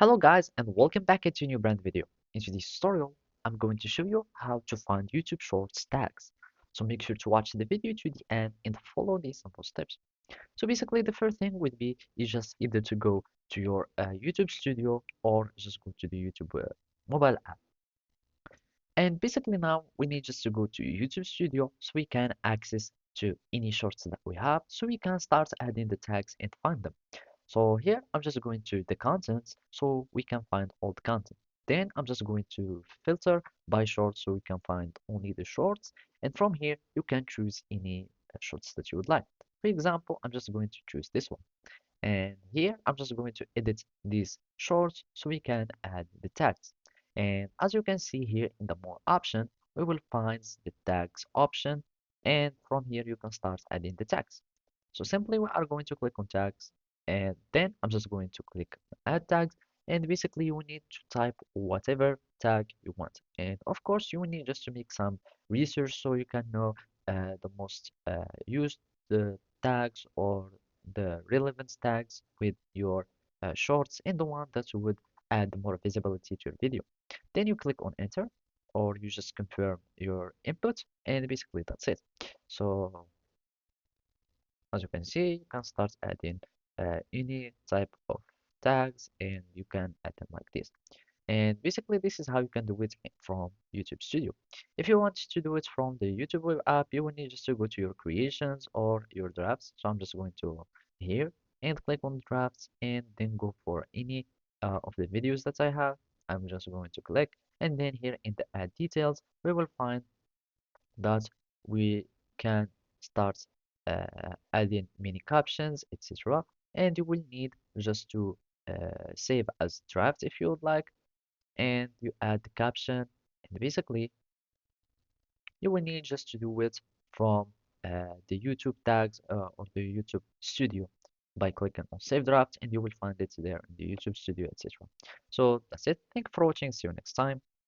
Hello guys and welcome back into a new brand video. In today's tutorial, I'm going to show you how to find YouTube Shorts tags. So make sure to watch the video to the end and follow these simple steps. So basically the first thing would be is just either to go to your YouTube studio or just go to the YouTube mobile app. And basically now we need just to go to YouTube studio so we can access to any shorts that we have so we can start adding the tags and find them. So here I'm just going to the contents so we can find all the content. Then I'm just going to filter by shorts so we can find only the shorts. And from here you can choose any shorts that you would like. For example, I'm just going to choose this one. And here I'm just going to edit these shorts so we can add the tags. And as you can see here in the more option, we will find the tags option. And from here you can start adding the tags. So simply we are going to click on tags and then I'm just going to click on add tags and basically you will need to type whatever tag you want. And of course you will need just to make some research so you can know the most used tags or the relevance tags with your shorts and the one that would add more visibility to your video. Then you click on enter or you just confirm your input and basically that's it. So as you can see, you can start adding any type of tags and you can add them like this. And basically, this is how you can do it from YouTube Studio. If you want to do it from the YouTube web app, you will need just to go to your creations or your drafts. So I'm just going to here and click on drafts and then go for any of the videos that I have. I'm just going to click and then here in the add details, we will find that we can start adding mini captions, etc. And you will need just to save as draft if you would like, and you add the caption. And basically, you will need just to do it from the YouTube tags or the YouTube Studio by clicking on Save Draft, and you will find it there in the YouTube Studio, etc. So that's it. Thank you for watching. See you next time.